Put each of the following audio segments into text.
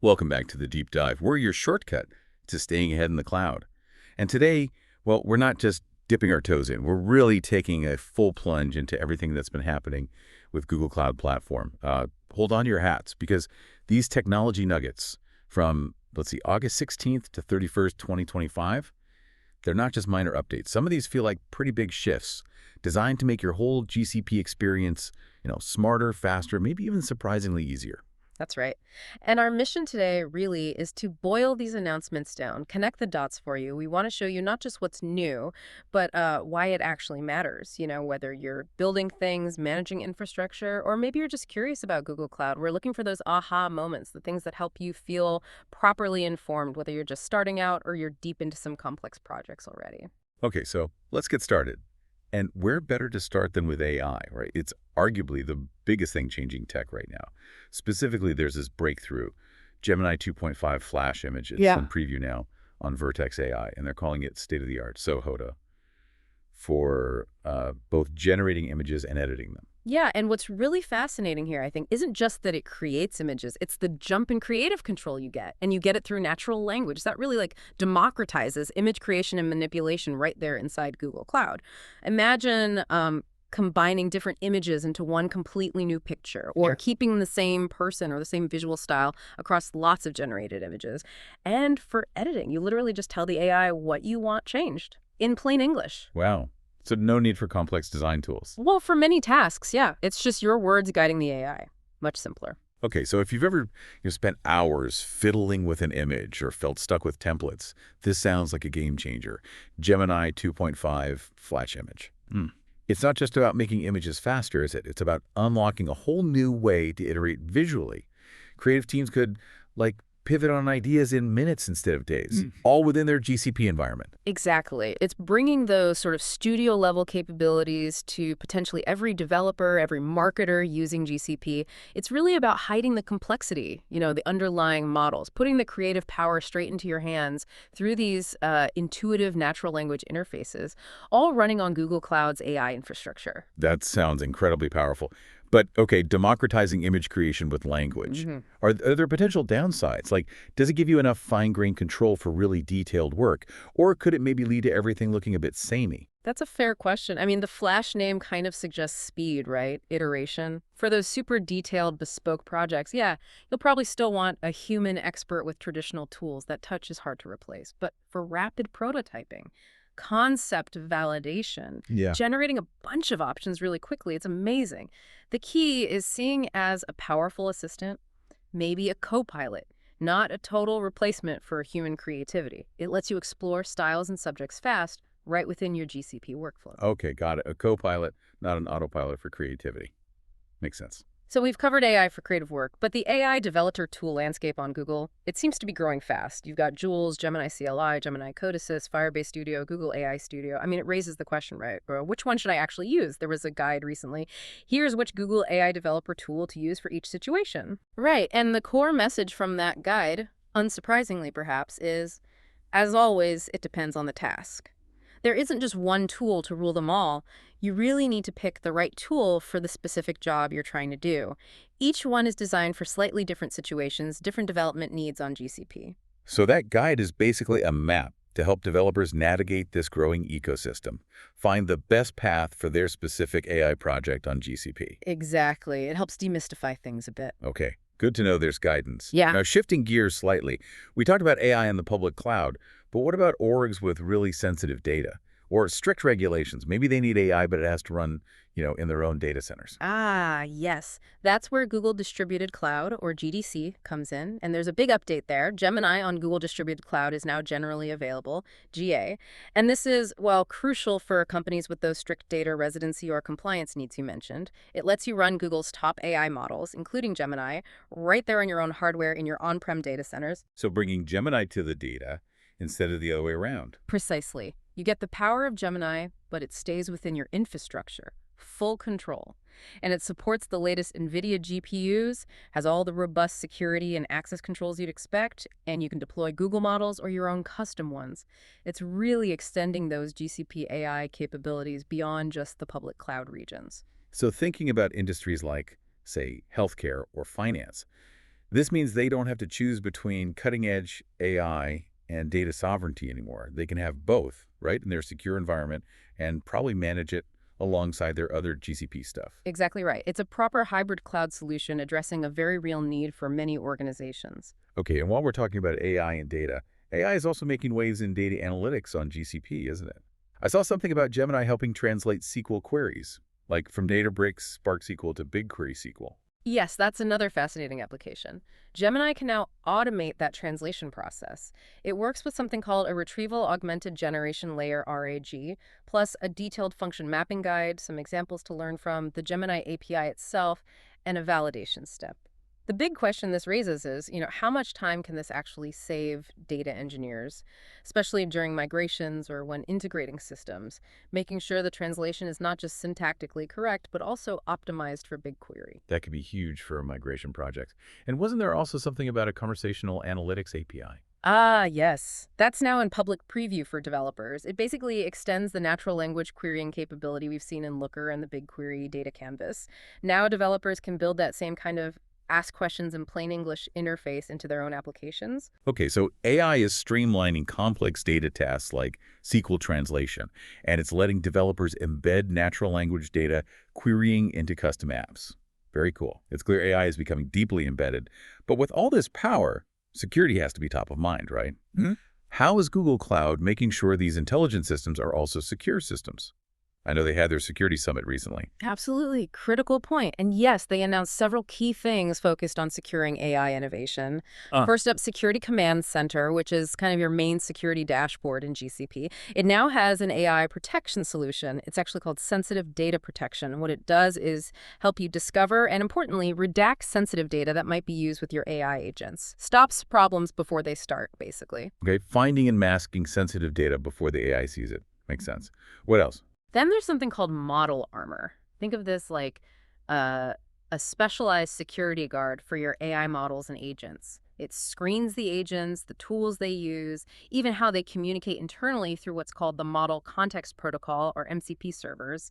Welcome back to the Deep Dive. We're your shortcut to staying ahead in the cloud. And today, well, we're not just dipping our toes in. We're really taking a full plunge into everything that's been happening with Google Cloud Platform. Hold on to your hats, because these technology nuggets from, let's see, August 16th to 31st, 2025, they're not just minor updates. Some of these feel like pretty big shifts designed to make your whole GCP experience, smarter, faster, maybe even surprisingly easier. That's right. And our mission today really is to boil these announcements down, connect the dots for you. We want to show you not just what's new, but why it actually matters. Whether you're building things, managing infrastructure, or maybe you're just curious about Google Cloud. We're looking for those aha moments, the things that help you feel properly informed, whether you're just starting out or you're deep into some complex projects already. Okay, so let's get started. And where better to start than with AI, right? It's arguably the biggest thing changing tech right now. Specifically, there's this breakthrough, Gemini 2.5 Flash images in preview now on Vertex AI, and they're calling it state-of-the-art, so Hoda, for both generating images and editing them. Yeah, and what's really fascinating here, I think, isn't just that it creates images. It's the jump in creative control you get, and you get it through natural language. That really democratizes image creation and manipulation right there inside Google Cloud. Imagine combining different images into one completely new picture, or keeping the same person or the same visual style across lots of generated images. And for editing, you literally just tell the AI what you want changed in plain English. Wow. So no need for complex design tools. Well, for many tasks, yeah. It's just your words guiding the AI. Much simpler. Okay, so if you've ever spent hours fiddling with an image or felt stuck with templates, this sounds like a game changer. Gemini 2.5 Flash image. It's not just about making images faster, is it? It's about unlocking a whole new way to iterate visually. Creative teams could, pivot on ideas in minutes instead of days, all within their GCP environment. Exactly. It's bringing those sort of studio-level capabilities to potentially every developer, every marketer using GCP. It's really about hiding the complexity, the underlying models, putting the creative power straight into your hands through these intuitive natural language interfaces, all running on Google Cloud's AI infrastructure. That sounds incredibly powerful. But, okay, democratizing image creation with language. Are there potential downsides? Does it give you enough fine-grained control for really detailed work? Or could it maybe lead to everything looking a bit samey? That's a fair question. I mean, the Flash name kind of suggests speed, right? Iteration. For those super detailed, bespoke projects, yeah, you'll probably still want a human expert with traditional tools. That touch is hard to replace. But for rapid prototyping, concept validation, generating a bunch of options really quickly, it's amazing. The key is seeing as a powerful assistant, maybe a co-pilot, not a total replacement for human creativity. It lets you explore styles and subjects fast, right within your GCP workflow. Okay, got it. A co-pilot, not an autopilot for creativity. Makes sense. So we've covered AI for creative work, but the AI developer tool landscape on Google, it seems to be growing fast. You've got Jules, Gemini CLI, Gemini Code Assist, Firebase Studio, Google AI Studio. I mean, it raises the question, right? Which one should I actually use? There was a guide recently. Here's which Google AI developer tool to use for each situation. Right, and the core message from that guide, unsurprisingly perhaps, is, as always, it depends on the task. There isn't just one tool to rule them all. You really need to pick the right tool for the specific job you're trying to do. Each one is designed for slightly different situations, different development needs on GCP. So that guide is basically a map to help developers navigate this growing ecosystem, find the best path for their specific AI project on GCP. Exactly. It helps demystify things a bit. Okay, good to know there's guidance. Yeah. Now, shifting gears slightly, we talked about AI in the public cloud, but what about orgs with really sensitive data? Or strict regulations? Maybe they need AI, but it has to run, in their own data centers. Ah, yes. That's where Google Distributed Cloud, or GDC, comes in. And there's a big update there. Gemini on Google Distributed Cloud is now generally available, GA. And this is, well, crucial for companies with those strict data residency or compliance needs you mentioned. It lets you run Google's top AI models, including Gemini, right there on your own hardware in your on-prem data centers. So bringing Gemini to the data instead of the other way around. Precisely. You get the power of Gemini, but it stays within your infrastructure. Full control. And it supports the latest NVIDIA GPUs, has all the robust security and access controls you'd expect, and you can deploy Google models or your own custom ones. It's really extending those GCP AI capabilities beyond just the public cloud regions. So thinking about industries like, say, healthcare or finance, This means they don't have to choose between cutting-edge AI and data sovereignty anymore. They can have both, right, in their secure environment and probably manage it alongside their other GCP stuff. Exactly right. It's a proper hybrid cloud solution addressing a very real need for many organizations. Okay, and while we're talking about AI and data, AI is also making waves in data analytics on GCP, isn't it? I saw something about Gemini helping translate SQL queries, like from Databricks Spark SQL to BigQuery SQL. Yes, that's another fascinating application. Gemini can now automate that translation process. It works with something called a Retrieval Augmented Generation Layer RAG, plus a detailed function mapping guide, some examples to learn from, the Gemini API itself, and a validation step. The big question this raises is, how much time can this actually save data engineers, especially during migrations or when integrating systems, making sure the translation is not just syntactically correct, but also optimized for BigQuery. That could be huge for a migration project. And wasn't there also something about a Conversational Analytics API? Ah, yes. That's now in public preview for developers. It basically extends the natural language querying capability we've seen in Looker and the BigQuery data canvas. Now developers can build that same kind of ask questions in plain English interface into their own applications. Okay, so AI is streamlining complex data tasks like SQL translation, and it's letting developers embed natural language data querying into custom apps. Very cool. It's clear AI is becoming deeply embedded. But with all this power, security has to be top of mind, right? How is Google Cloud making sure these intelligent systems are also secure systems? I know they had their security summit recently. Absolutely. Critical point. And yes, they announced several key things focused on securing AI innovation. First up, Security Command Center, which is kind of your main security dashboard in GCP. It now has an AI protection solution. It's actually called Sensitive Data Protection. What it does is help you discover and, importantly, redact sensitive data that might be used with your AI agents. Stops problems before they start, basically. Okay, finding and masking sensitive data before the AI sees it. Makes sense. What else? Then there's something called model armor. Think of this like a specialized security guard for your AI models and agents. It screens the agents, the tools they use, even how they communicate internally through what's called the Model Context Protocol, or MCP servers.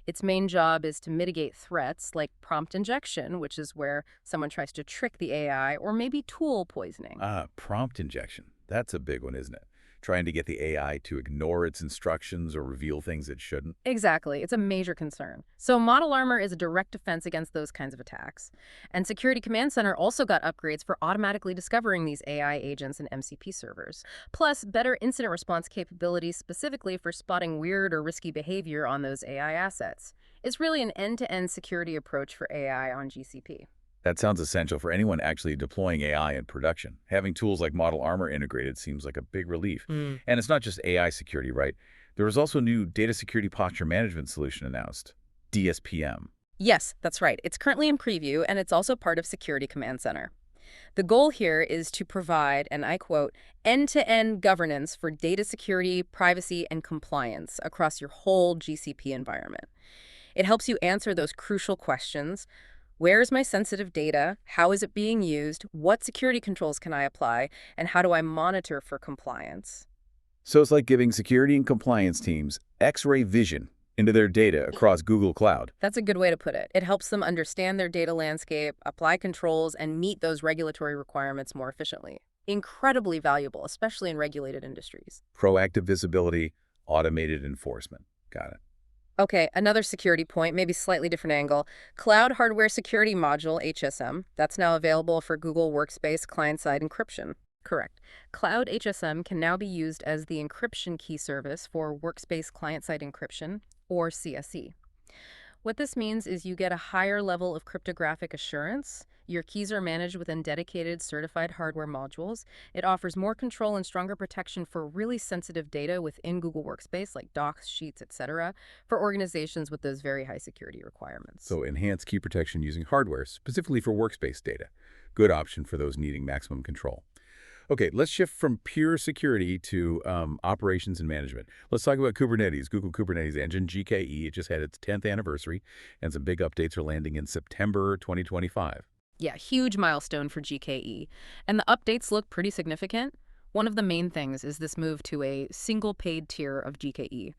Its main job is to mitigate threats like prompt injection, which is where someone tries to trick the AI, or maybe tool poisoning. Prompt injection. That's a big one, isn't it? Trying to get the AI to ignore its instructions or reveal things it shouldn't. Exactly. It's a major concern. So model armor is a direct defense against those kinds of attacks. And Security Command Center also got upgrades for automatically discovering these AI agents and MCP servers, plus better incident response capabilities specifically for spotting weird or risky behavior on those AI assets. It's really an end-to-end security approach for AI on GCP. That sounds essential for anyone actually deploying AI in production. Having tools like Model Armor integrated seems like a big relief. And it's not just AI security, right? There was also a new Data Security Posture Management solution announced, DSPM. Yes, that's right. It's currently in preview, and it's also part of Security Command Center. The goal here is to provide, and I quote, end-to-end governance for data security, privacy, and compliance across your whole GCP environment. It helps you answer those crucial questions. Where is my sensitive data? How is it being used? What security controls can I apply? And how do I monitor for compliance? So it's like giving security and compliance teams X-ray vision into their data across Google Cloud. That's a good way to put it. It helps them understand their data landscape, apply controls, and meet those regulatory requirements more efficiently. Incredibly valuable, especially in regulated industries. Proactive visibility, automated enforcement. Got it. Okay, another security point, maybe slightly different angle. Cloud Hardware Security Module, HSM, that's now available for Google Workspace client-side encryption. Correct. Cloud HSM can now be used as the encryption key service for Workspace client-side encryption, or CSE. What this means is you get a higher level of cryptographic assurance. Your keys are managed within dedicated certified hardware modules. It offers more control and stronger protection for really sensitive data within Google Workspace, like docs, sheets, etc., for organizations with those very high security requirements. So enhanced key protection using hardware, specifically for workspace data. Good option for those needing maximum control. Okay, let's shift from pure security to operations and management. Let's talk about Kubernetes. Google Kubernetes Engine, GKE. It just had its 10th anniversary, and some big updates are landing in September 2025. Yeah, huge milestone for GKE. And the updates look pretty significant. One of the main things is this move to a single paid tier of GKE.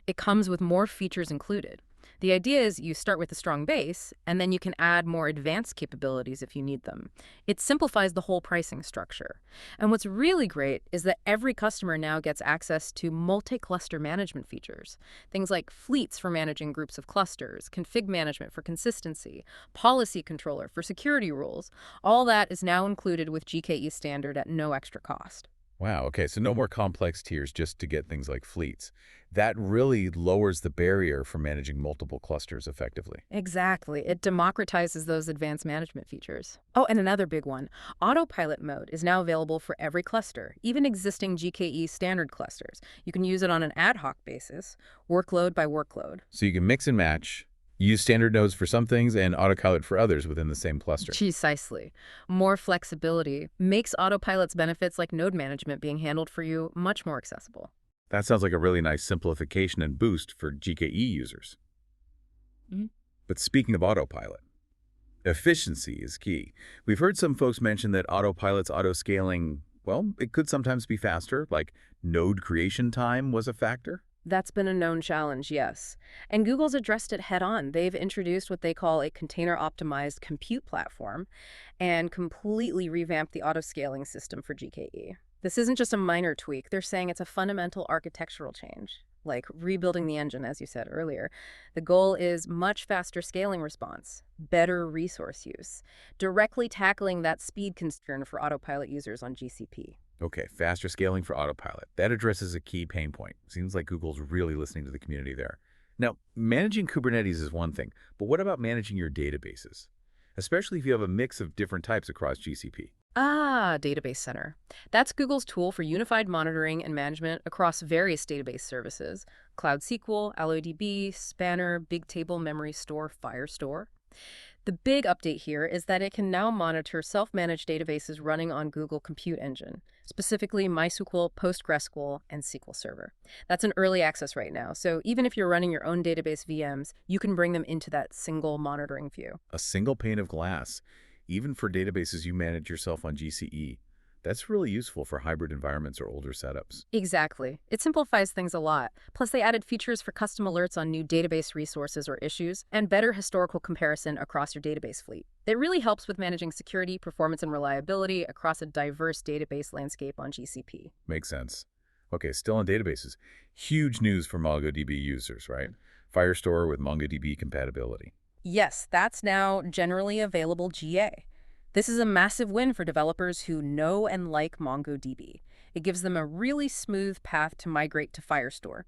It comes with more features included. The idea is you start with a strong base, and then you can add more advanced capabilities if you need them. It simplifies the whole pricing structure. And what's really great is that every customer now gets access to multi-cluster management features. Things like fleets for managing groups of clusters, config management for consistency, policy controller for security rules. All that is now included with GKE Standard at no extra cost. Wow, okay, so no more complex tiers just to get things like fleets. That really lowers the barrier for managing multiple clusters effectively. Exactly. It democratizes those advanced management features. Oh, and another big one. Autopilot mode is now available for every cluster, even existing GKE standard clusters. You can use it on an ad hoc basis, workload by workload. So you can mix and match, use standard nodes for some things and autopilot for others within the same cluster. Precisely. More flexibility makes Autopilot's benefits like node management being handled for you much more accessible. That sounds like a really nice simplification and boost for GKE users. Mhm. But speaking of autopilot, efficiency is key. We've heard some folks mention that autopilot's auto-scaling, well, it could sometimes be faster, like node creation time was a factor. That's been a known challenge, yes. And Google's addressed it head on. They've introduced what they call a container-optimized compute platform and completely revamped the auto-scaling system for GKE. This isn't just a minor tweak. They're saying it's a fundamental architectural change, like rebuilding the engine, as you said earlier. The goal is much faster scaling response, better resource use, directly tackling that speed concern for autopilot users on GCP. Okay, faster scaling for autopilot. That addresses a key pain point. Seems like Google's really listening to the community there. Now, managing Kubernetes is one thing, but what about managing your databases? Especially if you have a mix of different types across GCP. Database Center. That's Google's tool for unified monitoring and management across various database services: Cloud SQL, AlloDB, Spanner, Bigtable Memory Store, Firestore. The big update here is that it can now monitor self-managed databases running on Google Compute Engine, specifically MySQL, PostgreSQL, and SQL Server. That's in early access right now, so even if you're running your own database VMs, you can bring them into that single monitoring view. A single pane of glass, even for databases you manage yourself on GCE. That's really useful for hybrid environments or older setups. Exactly. It simplifies things a lot. Plus, they added features for custom alerts on new database resources or issues, and better historical comparison across your database fleet. It really helps with managing security, performance, and reliability across a diverse database landscape on GCP. Makes sense. Okay, still on databases. Huge news for MongoDB users, right? Firestore with MongoDB compatibility. Yes, that's now generally available GA. This is a massive win for developers who know and like MongoDB. It gives them a really smooth path to migrate to Firestore,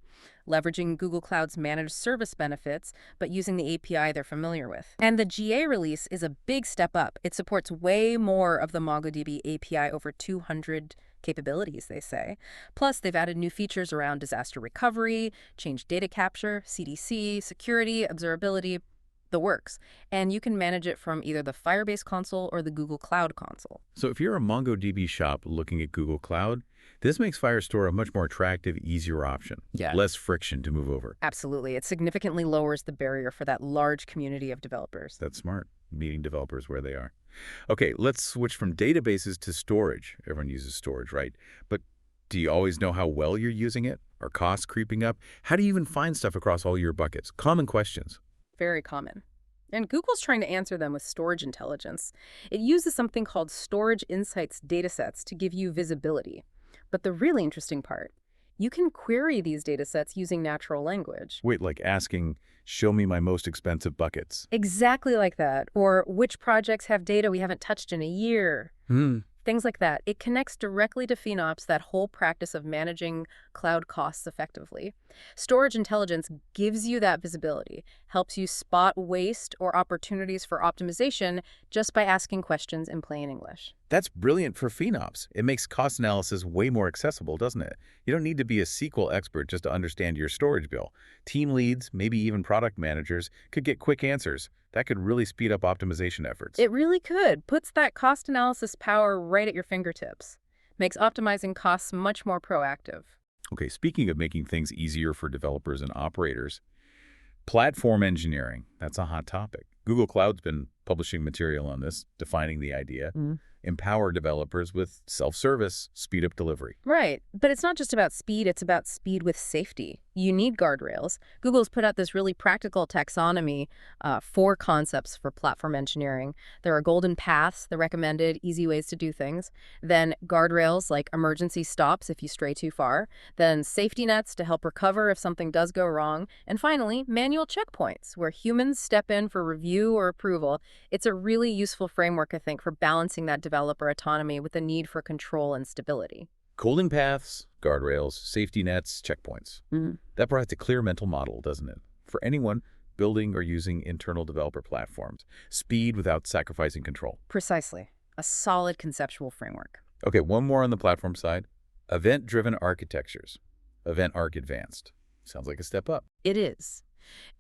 leveraging Google Cloud's managed service benefits, but using the API they're familiar with. And the GA release is a big step up. It supports way more of the MongoDB API, over 200 capabilities, they say. Plus, they've added new features around disaster recovery, changed data capture, CDC, security, observability, the works. And you can manage it from either the Firebase console or the Google Cloud console. So if you're a MongoDB shop looking at Google Cloud, this makes Firestore a much more attractive, easier option. Yeah. Less friction to move over. Absolutely. It significantly lowers the barrier for that large community of developers. That's smart, meeting developers where they are. Okay, let's switch from databases to storage. Everyone uses storage, right? But do you always know how well you're using it? Are costs creeping up? How do you even find stuff across all your buckets? Common questions. Very common. And Google's trying to answer them with storage intelligence. It uses something called Storage Insights datasets to give you visibility. But the really interesting part, you can query these datasets using natural language. Wait, like asking, show me my most expensive buckets. Exactly like that. Or which projects have data we haven't touched in a year. Things like that. It connects directly to FinOps, that whole practice of managing cloud costs effectively. Storage intelligence gives you that visibility, helps you spot waste or opportunities for optimization just by asking questions in plain English. That's brilliant for FinOps. It makes cost analysis way more accessible, doesn't it? You don't need to be a SQL expert just to understand your storage bill. Team leads, maybe even product managers, could get quick answers. That could really speed up optimization efforts. It really could. Puts that cost analysis power right at your fingertips. Makes optimizing costs much more proactive. Okay, speaking of making things easier for developers and operators, platform engineering, that's a hot topic. Google Cloud's been publishing material on this, defining the idea. Empower developers with self-service, speed up delivery. Right. But it's not just about speed, it's about speed with safety. You need guardrails. Google's put out this really practical taxonomy, 4 concepts for platform engineering. There are golden paths, the recommended easy ways to do things. Then guardrails like emergency stops if you stray too far. Then safety nets to help recover if something does go wrong. And finally, manual checkpoints where humans step in for review or approval. It's a really useful framework, I think, for balancing that developer autonomy with the need for control and stability. Golden paths, guardrails, safety nets, checkpoints. That provides a clear mental model, doesn't it? For anyone building or using internal developer platforms. Speed without sacrificing control. Precisely. A solid conceptual framework. Okay, one more on the platform side. Event-driven architectures. EventArc Advanced. Sounds like a step up. It is.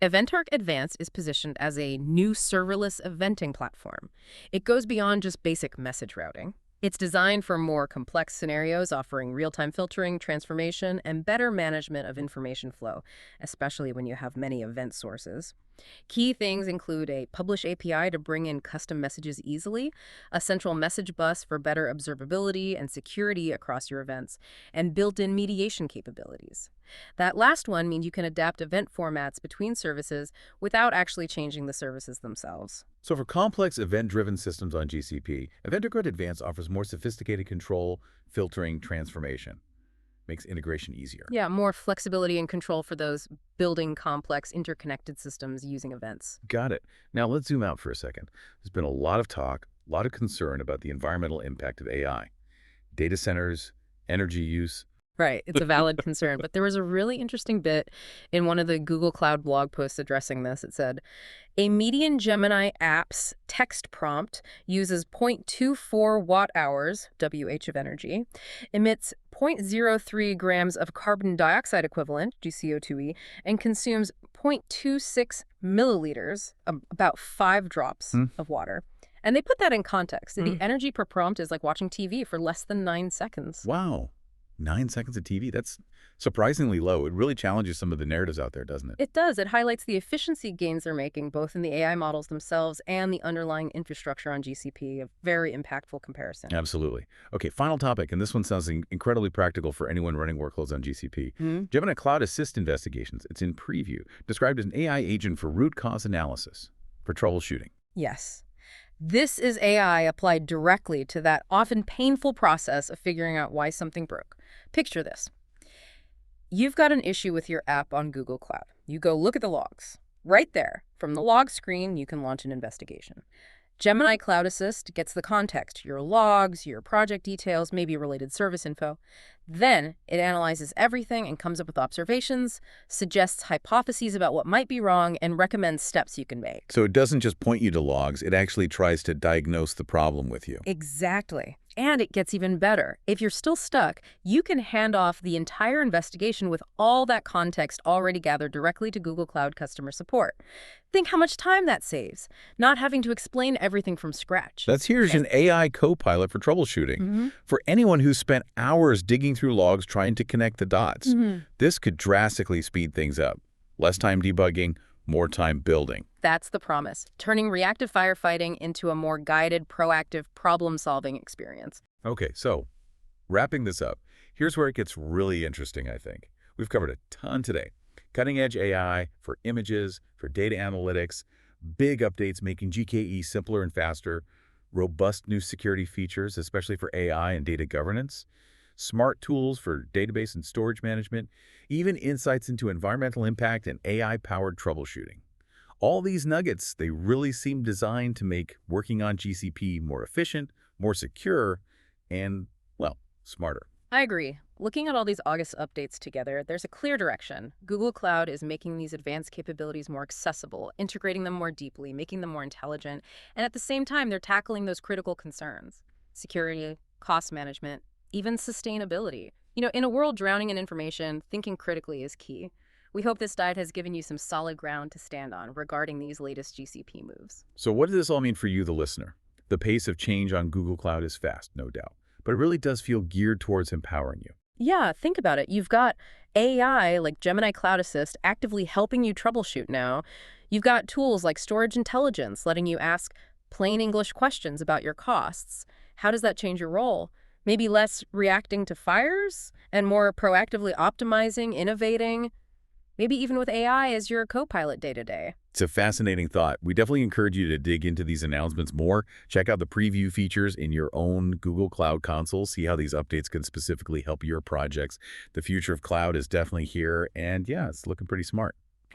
EventArc Advanced is positioned as a new serverless eventing platform. It goes beyond just basic message routing. It's designed for more complex scenarios, offering real-time filtering, transformation, and better management of information flow, especially when you have many event sources. Key things include a publish API to bring in custom messages easily, a central message bus for better observability and security across your events, and built-in mediation capabilities. That last one means you can adapt event formats between services without actually changing the services themselves. So for complex event-driven systems on GCP, EventArc Advanced offers more sophisticated control, filtering, transformation. Makes integration easier. Yeah, more flexibility and control for those building complex interconnected systems using events. Got it. Now let's zoom out for a second. There's been a lot of talk, a lot of concern about the environmental impact of AI. Data centers, energy use. Right, it's a valid concern. But there was a really interesting bit in one of the Google Cloud blog posts addressing this. It said, a median Gemini app's text prompt uses 0.24 watt-hours, WH of energy, emits 0.03 grams of carbon dioxide equivalent, GCO2e, and consumes 0.26 milliliters, about 5 drops of water. And they put that in context. The energy per prompt is like watching TV for less than 9 seconds. Wow. 9 seconds of TV? That's surprisingly low. It really challenges some of the narratives out there, doesn't it? It does. It highlights the efficiency gains they're making, both in the AI models themselves and the underlying infrastructure on GCP. A very impactful comparison. Absolutely. Okay, final topic, and this one sounds incredibly practical for anyone running workloads on GCP. Gemini Cloud Assist Investigations. It's in preview, described as an AI agent for root cause analysis, for troubleshooting. Yes. This is AI applied directly to that often painful process of figuring out why something broke. Picture this. You've got an issue with your app on Google Cloud. You go look at the logs. Right there, from the log screen, you can launch an investigation. Gemini Cloud Assist gets the context, your logs, your project details, maybe related service info. Then it analyzes everything and comes up with observations, suggests hypotheses about what might be wrong, and recommends steps you can make. So it doesn't just point you to logs, it actually tries to diagnose the problem with you. Exactly. And it gets even better. If you're still stuck, you can hand off the entire investigation with all that context already gathered directly to Google Cloud customer support. Think how much time that saves, not having to explain everything from scratch. Here's an AI co-pilot for troubleshooting. For anyone who's spent hours digging through logs trying to connect the dots, this could drastically speed things up. Less time debugging, more time building. That's the promise, turning reactive firefighting into a more guided, proactive problem-solving experience. Okay, so wrapping this up, here's where it gets really interesting, I think. We've covered a ton today. Cutting-edge AI for images, for data analytics, big updates making GKE simpler and faster, robust new security features, especially for AI and data governance, smart tools for database and storage management, even insights into environmental impact and AI-powered troubleshooting. All these nuggets, they really seem designed to make working on GCP more efficient, more secure, and, well, smarter. I agree. Looking at all these August updates together, there's a clear direction. Google Cloud is making these advanced capabilities more accessible, integrating them more deeply, making them more intelligent, and at the same time, they're tackling those critical concerns: security, cost management, even sustainability. You know, in a world drowning in information, thinking critically is key. We hope this dive has given you some solid ground to stand on regarding these latest GCP moves. So what does this all mean for you, the listener? The pace of change on Google Cloud is fast, no doubt, but it really does feel geared towards empowering you. Yeah, think about it. You've got AI like Gemini Cloud Assist actively helping you troubleshoot now. You've got tools like Storage Intelligence letting you ask plain English questions about your costs. How does that change your role? Maybe less reacting to fires and more proactively optimizing, innovating. Maybe even with AI as your co-pilot day-to-day. It's a fascinating thought. We definitely encourage you to dig into these announcements more. Check out the preview features in your own Google Cloud Console. See how these updates can specifically help your projects. The future of cloud is definitely here, and yeah, it's looking pretty smart.